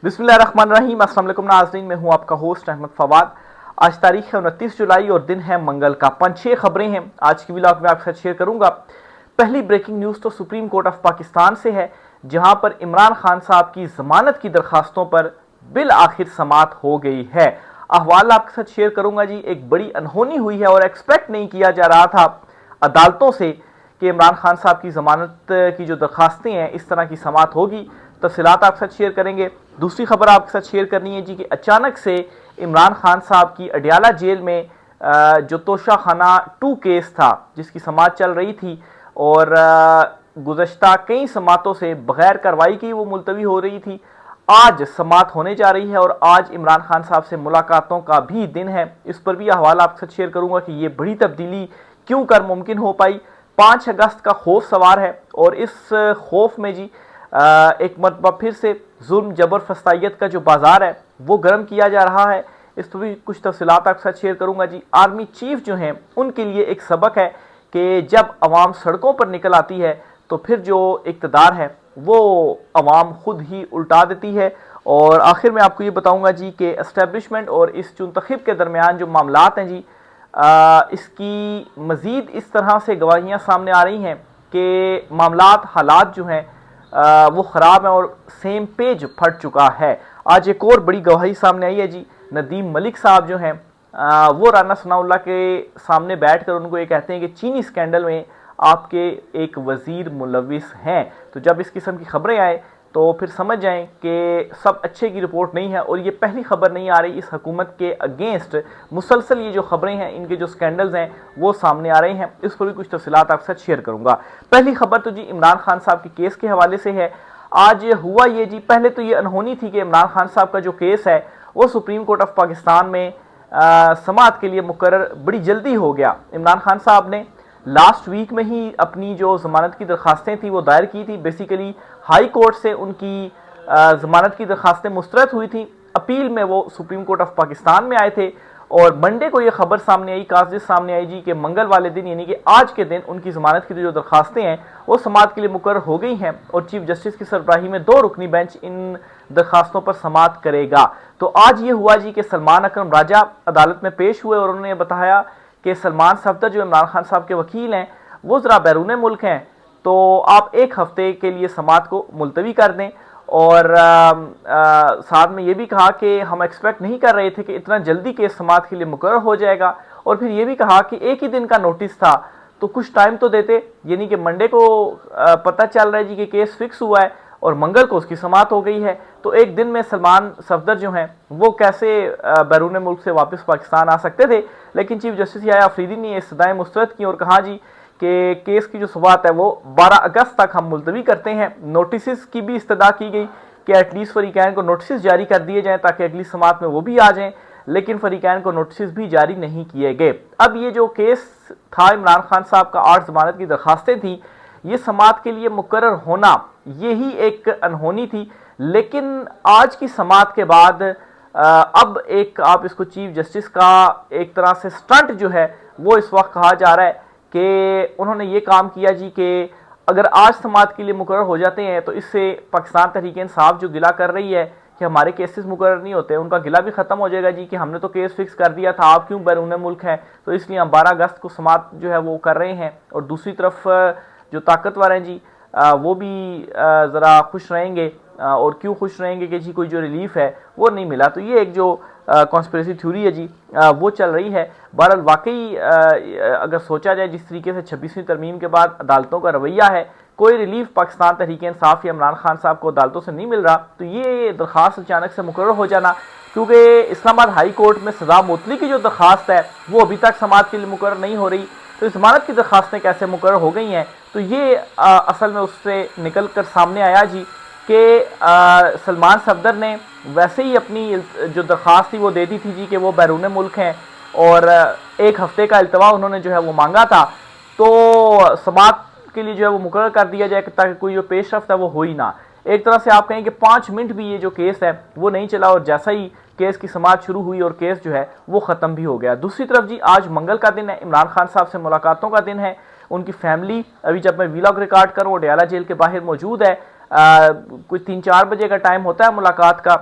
बिस्मिल्लाहिर्रहमानिर्रहीम। अस्सलाम वालेकुम नाज़रीन, मैं हूं आपका होस्ट अहमद फवाद। आज तारीख है 29 जुलाई और दिन है मंगल का। 5-6 खबरें हैं आज की व्लॉग में आपके साथ शेयर करूंगा। पहली ब्रेकिंग न्यूज़ तो सुप्रीम कोर्ट ऑफ पाकिस्तान से है, जहां पर इमरान खान साहब की जमानत की दरखास्तों पर बिल आखिर समात हो गई है। अहवाल आपके साथ शेयर करूंगा जी। एक बड़ी अनहोनी हुई है और एक्सपेक्ट नहीं किया जा रहा था अदालतों से कि इमरान खान साहब की जमानत की जो दरखास्तें हैं इस तरह की समात होगी। तफसीलात आपके साथ शेयर करेंगे। दूसरी खबर आपके साथ शेयर करनी है जी कि अचानक से इमरान खान साहब की अडियाला जेल में जो तोशा खाना 2 केस था जिसकी समात चल रही थी और गुज़श्ता कई समातों से बगैर कार्रवाई की वो मुलतवी हो रही थी, आज समात होने जा रही है और आज इमरान खान साहब से मुलाकातों का भी दिन है। इस पर भी हवाल आपके साथ शेयर करूंगा कि ये बड़ी तब्दीली क्यों कर मुमकिन हो पाई। 5 अगस्त का खौफ सवार है और इस खौफ में जी एक मरतबा फिर से जुल्म जबर फस्तायत का जो बाजार है वो गर्म किया जा रहा है। इस पर भी कुछ तफसीलात आपके साथ शेयर करूंगा जी। आर्मी चीफ जो हैं उनके लिए एक सबक है कि जब अवाम सड़कों पर निकल आती है तो फिर जो इक़्तिदार है वो अवाम खुद ही उल्टा देती है। और आखिर में आपको ये बताऊंगा जी कि एस्टेब्लिशमेंट और इस चुनतखब के दरमियान जो मामलात हैं जी, इसकी मज़ीद इस तरह से गवाहियाँ सामने आ रही हैं कि मामलात हालात जो हैं वो ख़राब है और सेम पेज फट चुका है। आज एक और बड़ी गवाही सामने आई है जी। नदीम मलिक साहब जो हैं वो राना सनाउल्लाह के सामने बैठकर उनको ये कहते हैं कि चीनी स्कैंडल में आपके एक वज़ीर मुलविस हैं। तो जब इस किस्म की खबरें आए तो फिर समझ जाएं कि सब अच्छे की रिपोर्ट नहीं है और ये पहली खबर नहीं आ रही। इस हुकूमत के अगेंस्ट मुसलसल ये जो खबरें हैं, इनके जो स्कैंडल्स हैं वो सामने आ रहे हैं। इस पर भी कुछ तफसीलात आपके साथ शेयर करूंगा। पहली खबर तो जी इमरान खान साहब के केस के हवाले से है। आज हुआ ये जी, पहले तो ये अनहोनी थी कि इमरान खान साहब का जो केस है वो सुप्रीम कोर्ट ऑफ पाकिस्तान में समाअत के लिए मुकर्रर बड़ी जल्दी हो गया। इमरान खान साहब ने लास्ट वीक में ही अपनी जो जमानत की दरखास्तें थी वो दायर की थी। बेसिकली हाई कोर्ट से उनकी जमानत की दरखास्तें मुस्तरद हुई थी। अपील में वो सुप्रीम कोर्ट ऑफ पाकिस्तान में आए थे और मंडे को ये खबर सामने आई, कागज़ सामने आई जी कि मंगल वाले दिन यानी कि आज के दिन उनकी जमानत की जो दरखास्तें हैं वो समाअत के लिए मुकर्रर हो गई हैं और चीफ जस्टिस की सरबराही में 2 रुकनी बेंच इन दरखास्तों पर समाअत करेगा। तो आज ये हुआ जी कि सलमान अकरम राजा अदालत में पेश हुए और उन्होंने बताया कि सलमान सफदर जो इमरान खान साहब के वकील हैं वो ज़रा बैरून मुल्क हैं, तो आप 1 हफ्ते के लिए समाअत को मुलतवी कर दें। और साथ में ये भी कहा कि हम एक्सपेक्ट नहीं कर रहे थे कि इतना जल्दी केस समाअत के लिए मुकर्रर हो जाएगा। और फिर ये भी कहा कि एक ही दिन का नोटिस था तो कुछ टाइम तो देते, यानी कि मंडे को पता चल रहा है जी कि केस फिक्स हुआ है और मंगल को उसकी समाअत हो गई है। तो एक दिन में सलमान सफदर जो हैं वो कैसे बैरून मुल्क से वापस पाकिस्तान आ सकते थे। लेकिन चीफ जस्टिस याया अफरीदी ने इस्तदाएं मुस्तरद की और कहा जी कि केस की जो समाअत है वो 12 अगस्त तक हम मुलतवी करते हैं। नोटिस की भी इस्तदा की गई कि एटलीस्ट फरीकैन को नोटिस जारी कर दिए जाएँ ताकि अगली समाअत में वो भी आ जाएँ, लेकिन फरीकैन को नोटिस भी जारी नहीं किए गए। अब ये जो केस था इमरान खान साहब का, 8 जमानत की दरखास्तें थी, ये समाअत के लिए मुकर्रर होना यही एक अनहोनी थी। लेकिन आज की समाअत के बाद अब एक आप इसको चीफ जस्टिस का एक तरह से स्टंट जो है वो इस वक्त कहा जा रहा है कि उन्होंने ये काम किया जी कि अगर आज समाअत के लिए मुकर्रर हो जाते हैं तो इससे पाकिस्तान तहरीक इंसाफ जो गिला कर रही है कि हमारे केसेस मुकर्रर नहीं होते, उनका गिला भी ख़त्म हो जाएगा जी कि हमने तो केस फिक्स कर दिया था, आप क्यों बैरून मुल्क हैं। तो इसलिए हम 12 अगस्त को समाअत जो है वो कर रहे हैं। और दूसरी तरफ जो ताकतवर हैं जी वो भी ज़रा खुश रहेंगे। और क्यों खुश रहेंगे कि जी कोई जो रिलीफ है वो नहीं मिला। तो ये एक जो कॉन्स्पिरेसी थ्योरी है जी वो चल रही है। बहरहाल वाकई अगर सोचा जाए जिस तरीके से 26वीं तरमीम के बाद अदालतों का रवैया है, कोई रिलीफ पाकिस्तान तहरीक इंसाफ या इमरान खान साहब को अदालतों से नहीं मिल रहा, तो ये दरख्वास्त अचानक से मुकर्रर हो जाना, क्योंकि इस्लामाबाद हाई कोर्ट में सजा मुअत्तली की जो दरख्वास्त है वो अभी तक समाअत के लिए मुकर्रर नहीं हो रही, तो जमानत की दरख्वास्तें कैसे मुकर्रर हो गई हैं। तो ये असल में उससे निकल कर सामने आया जी कि सलमान सफदर ने वैसे ही अपनी जो दरख्वास्त थी वो दे दी थी जी कि वो बैरून मुल्क हैं और 1 हफ्ते का इल्तवा उन्होंने जो है वो मांगा था, तो समाअत के लिए जो है वो मुकर्रर कर दिया जाए ताकि कोई जो पेशरफ्त है वो हो ही ना। एक तरह से आप कहें कि 5 मिनट भी ये जो केस है वो नहीं चला और जैसा ही केस की समाअत शुरू हुई और केस जो है वो ख़त्म भी हो गया। दूसरी तरफ जी आज मंगल का दिन है, इमरान खान साहब से मुलाकातों का दिन है। उनकी फैमिली अभी जब मैं व्लॉग रिकॉर्ड करूँ अडियाला जेल के बाहर मौजूद है। कोई 3-4 बजे का टाइम होता है मुलाकात का,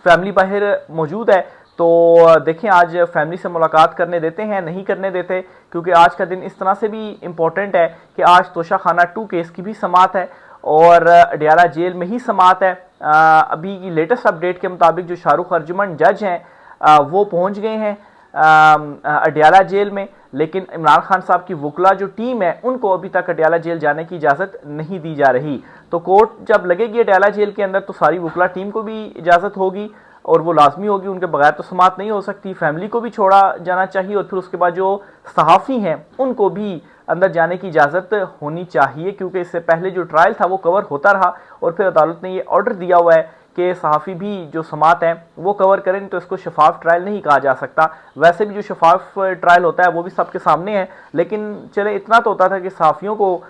फैमिली बाहर मौजूद है, तो देखें आज फैमिली से मुलाकात करने देते हैं नहीं करने देते, क्योंकि आज का दिन इस तरह से भी इम्पोर्टेंट है कि आज तोशा खाना 2 केस की भी समात है और अडयाला जेल में ही समात है। अभी की लेटेस्ट अपडेट के मुताबिक जो शाहरुख अर्जुमन जज हैं वो पहुंच गए हैं अडयाला जेल में, लेकिन इमरान खान साहब की वकला जो टीम है उनको अभी तक अडयाला जेल जाने की इजाज़त नहीं दी जा रही। तो कोर्ट जब लगेगी अडयाला जेल के अंदर तो सारी वकला टीम को भी इजाज़त होगी और वो लाजमी होगी, उनके बगैर तो समात नहीं हो सकती। फैमिली को भी छोड़ा जाना चाहिए और फिर उसके बाद जो सहाफ़ी हैं उनको भी अंदर जाने की इजाज़त होनी चाहिए, क्योंकि इससे पहले जो ट्रायल था वो कवर होता रहा और फिर अदालत ने ये ऑर्डर दिया हुआ है कि सहाफ़ी भी जो समात हैं वो कवर करें, तो इसको शफाफ ट्रायल नहीं कहा जा सकता। वैसे भी जो शफाफ ट्रायल होता है वो भी सबके सामने है, लेकिन चले इतना तो होता था कि सहाफ़ियों को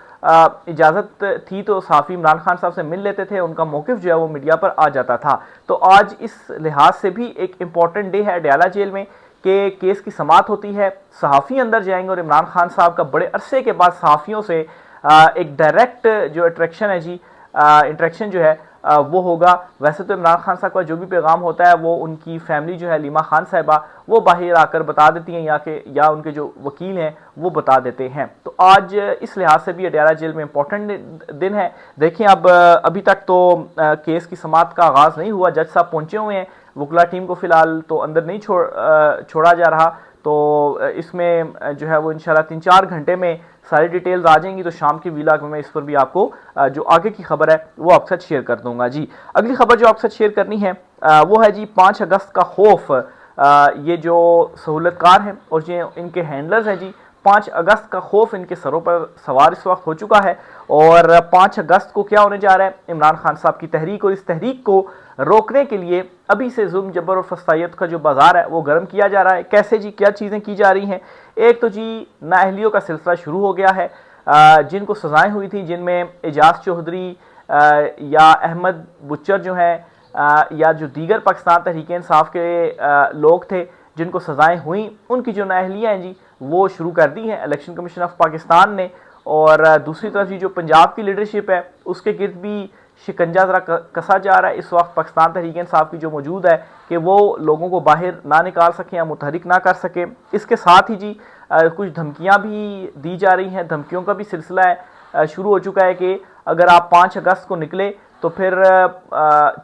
इजाज़त थी तो सहाफ़ी इमरान खान साहब से मिल लेते थे, उनका मौक़िफ़ जो है वो मीडिया पर आ जाता था। तो आज इस लिहाज से भी एक इम्पॉर्टेंट डे है अडयाला जेल में कि केस की समात होती है, सहाफ़ी अंदर जाएंगे और इमरान खान साहब का बड़े अरसे के बाद सहाफ़ियों से एक डायरेक्ट जो अट्रैक्शन है जी, इंट्रैक्शन जो है वो होगा। वैसे तो इमरान खान साहब का जो भी पैगाम होता है वो उनकी फैमिली जो है लीमा खान साहिबा वो बाहर आकर बता देती हैं या उनके जो वकील हैं वो बता देते हैं। तो आज इस लिहाज से भी अडयाला जेल में इम्पोर्टेंट दिन है। देखिए अब अभी तक तो केस की समात का आगाज़ नहीं हुआ, जज साहब पहुंचे हुए हैं, वकला टीम को फ़िलहाल तो अंदर नहीं छोड़ा जा रहा, तो इसमें जो है वो इंशाल्लाह 3-4 घंटे में सारी डिटेल्स आ जाएंगी। तो शाम की व्लॉग में मैं इस पर भी आपको जो आगे की खबर है वो आपके साथ शेयर कर दूंगा जी। अगली खबर जो आपके साथ शेयर करनी है वो है जी 5 अगस्त का खौफ। ये जो सहूलतकार हैं और ये इनके हैंडलर्स हैं जी, 5 अगस्त का खौफ इनके सरों पर सवार इस वक्त हो चुका है। और 5 अगस्त को क्या होने जा रहा है, इमरान खान साहब की तहरीक, और इस तहरीक को रोकने के लिए अभी से जुल्म जबर और फसायत का जो बाजार है वो गर्म किया जा रहा है। कैसे जी, क्या चीज़ें की जा रही हैं? एक तो जी नाअहलियों का सिलसिला शुरू हो गया है, जिनको सजाएं हुई थी, जिनमें एजाज चौधरी या अहमद बुच्चर जो हैं या जो दीगर पाकिस्तान तहरीक इंसाफ के लोग थे जिनको सजाएं हुई, उनकी जो नाअहलियाँ हैं जी वो शुरू कर दी हैं इलेक्शन कमीशन ऑफ पाकिस्तान ने। और दूसरी तरफ जी जो पंजाब की लीडरशिप है उसके गिर्द भी शिकंजा ज़रा कसा जा रहा है इस वक्त पाकिस्तान तहरीक इंसाफ की जो मौजूद है कि वो लोगों को बाहर ना निकाल सकें या मुतहरिक ना कर सके। इसके साथ ही जी कुछ धमकियां भी दी जा रही हैं, धमकियों का भी सिलसिला है शुरू हो चुका है कि अगर आप 5 अगस्त को निकले तो फिर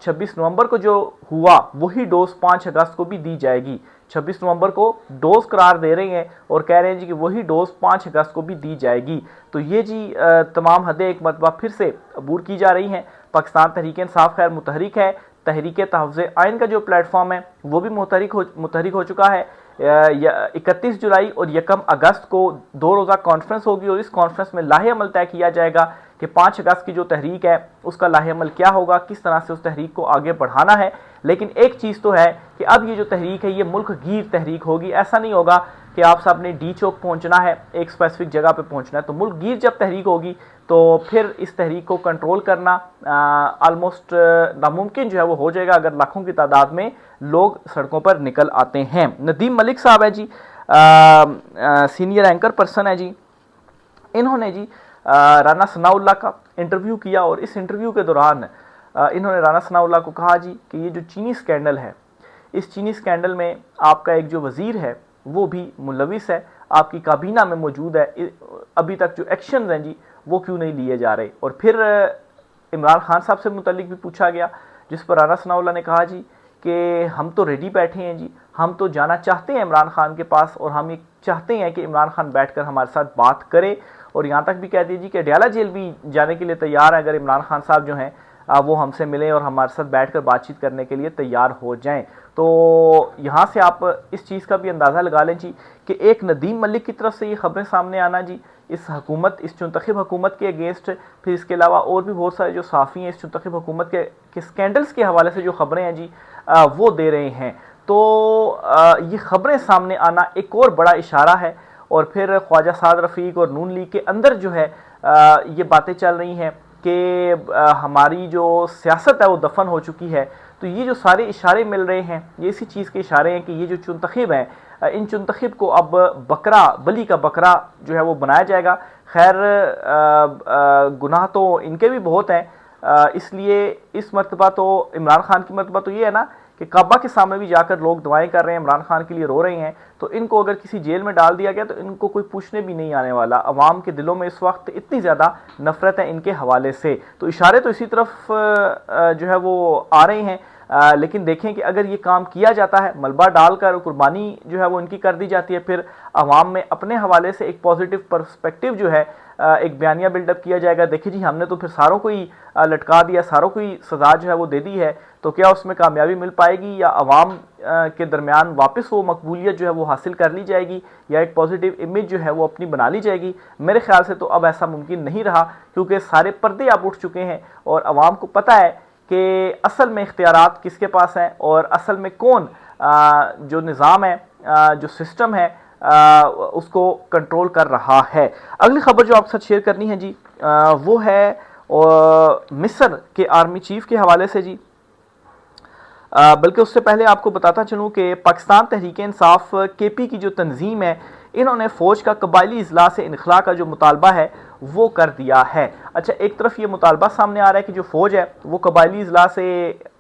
26 नवंबर को जो हुआ वही डोज 5 अगस्त को भी दी जाएगी। 26 नवंबर को डोज करार दे रहे हैं और कह रहे हैं जी कि वही डोज 5 अगस्त को भी दी जाएगी। तो ये जी तमाम हदें एक मरतबा फिर से अबूर की जा रही हैं। पाकिस्तान तहरीक इंसाफ खैर मुतहरिक है, तहरीक तहफ़्ज़ आइन का जो प्लेटफॉर्म है वो भी मुतहरिक हो चुका है। 31 जुलाई और 1 अगस्त को 2 रोज़ा कॉन्फ्रेंस होगी और इस कॉन्फ्रेंस में लाहे अमल तय किया जाएगा कि 5 अगस्त की जो तहरीक है उसका लाहे अमल क्या होगा, किस तरह से उस तहरीक को आगे बढ़ाना है। लेकिन एक चीज़ तो है कि अब ये जो तहरीक है ये मुल्क गिर तहरीक होगी। ऐसा नहीं होगा कि आप सब ने डी चौक पहुंचना है, एक स्पेसिफिक जगह पे पहुंचना है। तो मुल्क गिर जब तहरीक होगी तो फिर इस तहरीक को कंट्रोल करना आलमोस्ट नामुमकिन जो है वो हो जाएगा अगर लाखों की तादाद में लोग सड़कों पर निकल आते हैं। नदीम मलिक साहब है जी, सीनियर एंकर पर्सन है जी, इन्होंने जी राना सनाउल्लाह का इंटरव्यू किया और इस इंटरव्यू के दौरान इन्होंने राना सनाउल्लाह को कहा जी कि ये जो चीनी स्कैंडल है, इस चीनी स्कैंडल में आपका एक जो वज़ीर है वो भी मुलविस है, आपकी काबीना में मौजूद है, अभी तक जो एक्शन हैं जी वो क्यों नहीं लिए जा रहे। और फिर इमरान खान साहब से मुतल्लिक भी पूछा गया, जिस पर राना सनाउल्लाह ने कहा जी कि हम तो रेडी बैठे हैं जी, हम तो जाना चाहते हैं इमरान खान के पास और हम ये चाहते हैं कि इमरान खान बैठकर हमारे साथ बात करे। और यहाँ तक भी कह दीजिए कि अडयाला जेल भी जाने के लिए तैयार है अगर इमरान खान साहब जो हैं वो हमसे मिलें और हमारे साथ बैठकर बातचीत करने के लिए तैयार हो जाएं। तो यहाँ से आप इस चीज़ का भी अंदाज़ा लगा लें जी कि एक नदीम मलिक की तरफ से ये खबरें सामने आना जी इस हुकूमत, इस चुनतखब हुकूमत के अगेंस्ट, फिर इसके अलावा और भी बहुत सारे जो साफ़ी हैं इस चुनतखब हुकूमत के स्कैंडल्स के हवाले से जो खबरें हैं जी वो दे रहे हैं। तो ये खबरें सामने आना एक और बड़ा इशारा है। और फिर ख्वाजा साद रफ़ीक और नून लीग के अंदर जो है ये बातें चल रही हैं कि हमारी जो सियासत है वो दफन हो चुकी है। तो ये जो सारे इशारे मिल रहे हैं ये इसी चीज़ के इशारे हैं कि ये जो चुनतखब हैं इन चुनतखब को अब बकरा, बली का बकरा जो है वो बनाया जाएगा। खैर गुनाह तो इनके भी बहुत हैं, इसलिए इस मर्तबा तो इमरान खान की मर्तबा तो ये है ना कि काबा के सामने भी जाकर लोग दुआएं कर रहे हैं, इमरान खान के लिए रो रहे हैं, तो इनको अगर किसी जेल में डाल दिया गया तो इनको कोई पूछने भी नहीं आने वाला। अवाम के दिलों में इस वक्त इतनी ज़्यादा नफरत है इनके हवाले से, तो इशारे तो इसी तरफ जो है वो आ रहे हैं। लेकिन देखें कि अगर ये काम किया जाता है, मलबा डालकर कुर्बानी जो है वो इनकी कर दी जाती है, फिर अवाम में अपने हवाले से एक पॉजिटिव पर्सपेक्टिव जो है एक बयानिया बिल्डअप किया जाएगा, देखिए जी हमने तो फिर सारों को ही लटका दिया, सारों को ही सजा जो है वो दे दी है, तो क्या उसमें कामयाबी मिल पाएगी या अवाम के दरमियान वापस वो मकबूलियत जो है वो हासिल कर ली जाएगी या एक पॉजिटिव इमेज जो है वो अपनी बना ली जाएगी? मेरे ख्याल से तो अब ऐसा मुमकिन नहीं रहा, क्योंकि सारे पर्दे अब उठ चुके हैं और अवाम को पता है कि असल में इख्तियारात किसके पास हैं और असल में कौन जो निज़ाम है, जो सिस्टम है, उसको कंट्रोल कर रहा है। अगली खबर जो आपके साथ शेयर करनी है जी, वो है मिस्र के आर्मी चीफ के हवाले से जी। बल्कि उससे पहले आपको बताता चलूँ कि पाकिस्तान तहरीक इंसाफ केपी की जो तंजीम है, इन्होंने फ़ौज का कबायली इजला से इनखला का जो मुतालबा है वो कर दिया है। अच्छा, एक तरफ ये मुतालबा सामने आ रहा है कि जो फ़ौज है वो कबायली इजला से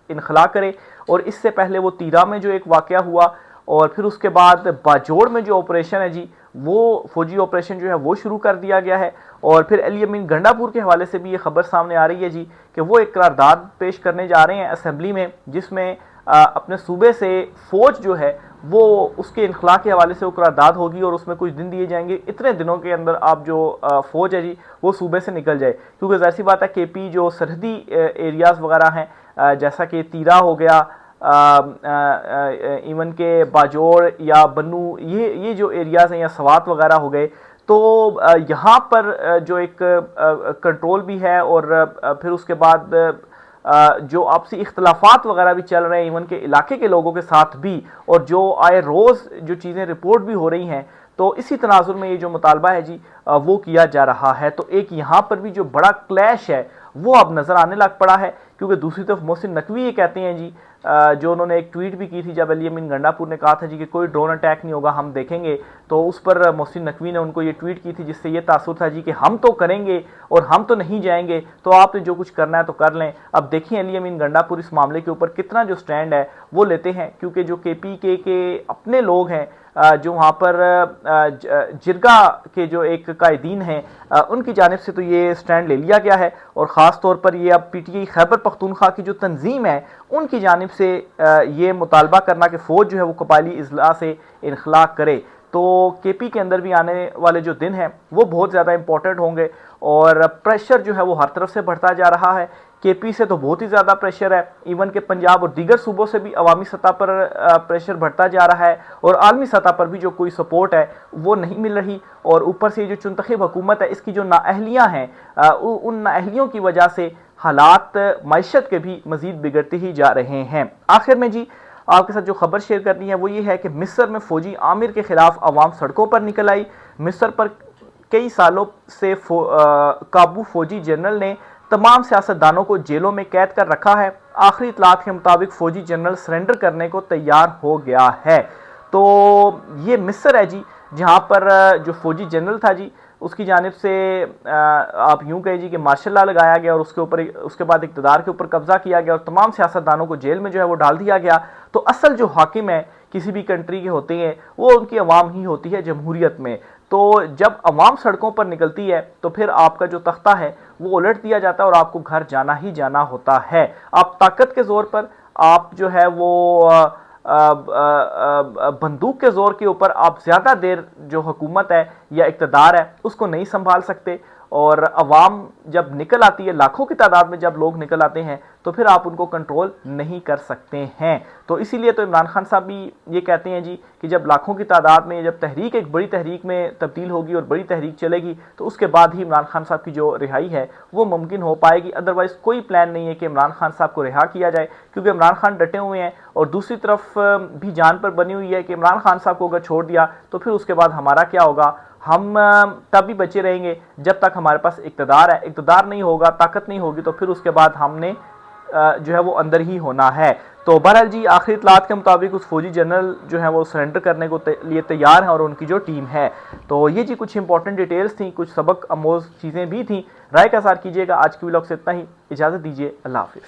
इनखला करे, और इससे पहले वो तीरा में जो एक वाक़या हुआ और फिर उसके बाद बाजोड़ में जो ऑपरेशन है जी, वो फौजी ऑपरेशन जो है वो शुरू कर दिया गया है। और फिर अली अमीन गंडापुर के हवाले से भी ये खबर सामने आ रही है जी कि वो एक करारदाद पेश करने जा रहे हैं असेंबली में, जिसमें अपने सूबे से फ़ौज जो है वो उसके इनखला के हवाले से वो करारदाद होगी और उसमें कुछ दिन दिए जाएंगे, इतने दिनों के अंदर आप जो फ़ौज है जी वो सूबे से निकल जाए, क्योंकि ज़ाहिर सी बात है केपी जो सरहदी एरियाज़ वगैरह हैं, जैसा कि तीरा हो गया, इवन के बाजोड़ या बन्नू, ये जो एरियाज़ हैं या सवात वगैरह हो गए, तो यहाँ पर जो एक कंट्रोल भी है और फिर उसके बाद जो आपसी इख्तलाफात वगैरह भी चल रहे हैं इवन के इलाके के लोगों के साथ भी, और जो आए रोज़ जो चीज़ें रिपोर्ट भी हो रही हैं, तो इसी तनाजुर में ये जो मुतालबा है जी वो किया जा रहा है। तो एक यहाँ पर भी जो बड़ा क्लैश है वो अब नज़र आने लग पड़ा है, क्योंकि दूसरी तरफ मोहसिन नकवी ये कहते हैं जी, जो उन्होंने एक ट्वीट भी की थी जब अली अमीन गंडापुर ने कहा था जी कि कोई ड्रोन अटैक नहीं होगा, हम देखेंगे, तो उस पर मोहसिन नकवी ने उनको ये ट्वीट की थी जिससे ये तासुर था जी कि हम तो करेंगे और हम तो नहीं जाएंगे, तो आपने जो कुछ करना है तो कर लें। अब देखिए अली अमीन गंडापुर इस मामले के ऊपर कितना जो स्टैंड है वो लेते हैं, क्योंकि जो केपीके के अपने लोग हैं, जो वहाँ पर जिरगा के जो एक कायदीन हैं, उनकी जानिब से तो ये स्टैंड ले लिया गया है, और ख़ास तौर पर ये अब पीटीआई खैबर पख्तूनख्वा की जो तंजीम है उनकी जानिब से ये मुतालबा करना कि फ़ौज जो है वो कबायली इजला से इनखला करे। तो केपी के अंदर भी आने वाले जो दिन हैं वो बहुत ज़्यादा इंपॉर्टेंट होंगे, और प्रेशर जो है वो हर तरफ से बढ़ता जा रहा है। केपी से तो बहुत ही ज़्यादा प्रेशर है, इवन के पंजाब और दीगर सूबों से भी अवामी सतह पर प्रेशर बढ़ता जा रहा है, और आलमी सतह पर भी जो कोई सपोर्ट है वो नहीं मिल रही, और ऊपर से जो चुनतखब हुकूमत है इसकी जो नाअहलियाँ हैं, उन नाअहलियों की वजह से हालात मईशत के भी मज़ीद बिगड़ते ही जा रहे हैं। आखिर में जी आपके साथ जो खबर शेयर करनी है वो ये है कि मिस्र में फौजी आमिर के खिलाफ अवाम सड़कों पर निकल आई। मिस्र पर कई सालों से काबू फौजी जनरल ने तमाम सियासतदानों को जेलों में कैद कर रखा है। आखिरी इतलात के मुताबिक फौजी जनरल सरेंडर करने को तैयार हो गया है। तो ये मिस्र है जी, जहाँ पर जो फौजी जनरल था जी उसकी जानिब से आप यूं कहे जी कि मार्शल लॉ लगाया गया, और उसके बाद इक़्तिदार के ऊपर कब्जा किया गया और तमाम सियासतदानों को जेल में जो है वो डाल दिया गया। तो असल जो हाकिम है किसी भी कंट्री के होते हैं वो उनकी अवाम ही होती है जमहूरियत में। तो जब अवाम सड़कों पर निकलती है तो फिर आपका जो तख्ता है वो उलट दिया जाता है और आपको घर जाना ही जाना होता है। आप ताकत के ज़ोर पर, आप जो है वो बंदूक के ज़ोर के ऊपर आप ज़्यादा देर जो हुकूमत है या इक़्तिदार है उसको नहीं संभाल सकते, और अवाम जब निकल आती है, लाखों की तादाद में जब लोग निकल आते हैं तो फिर आप उनको कंट्रोल नहीं कर सकते हैं। तो इसीलिए तो इमरान खान साहब भी ये कहते हैं जी कि जब लाखों की तादाद में जब तहरीक एक बड़ी तहरीक में तब्दील होगी और बड़ी तहरीक चलेगी तो उसके बाद ही इमरान खान साहब की जो रिहाई है वो मुमकिन हो पाएगी। अदरवाइज़ कोई प्लान नहीं है कि इमरान खान साहब को रिहा किया जाए, क्योंकि इमरान खान डटे हुए हैं और दूसरी तरफ भी जान पर बनी हुई है कि इमरान खान साहब को अगर छोड़ दिया तो फिर उसके बाद हमारा क्या होगा। हम तब भी बचे रहेंगे जब तक हमारे पास इक़्तिदार है, इक़्तिदार नहीं होगा, ताकत नहीं होगी, तो फिर उसके बाद हमने जो है वो अंदर ही होना है। तो बहरहाल जी आखिरी इतलात के मुताबिक उस फौजी जनरल जो है वो सरेंडर करने को लिए तैयार हैं और उनकी जो टीम है। तो ये जी कुछ इंपॉर्टेंट डिटेल्स थी, कुछ सबक आमोज चीज़ें भी थी। राय का साथ कीजिएगा। आज की व्लॉग से इतना ही, इजाज़त दीजिए, अल्लाह हाफिज़।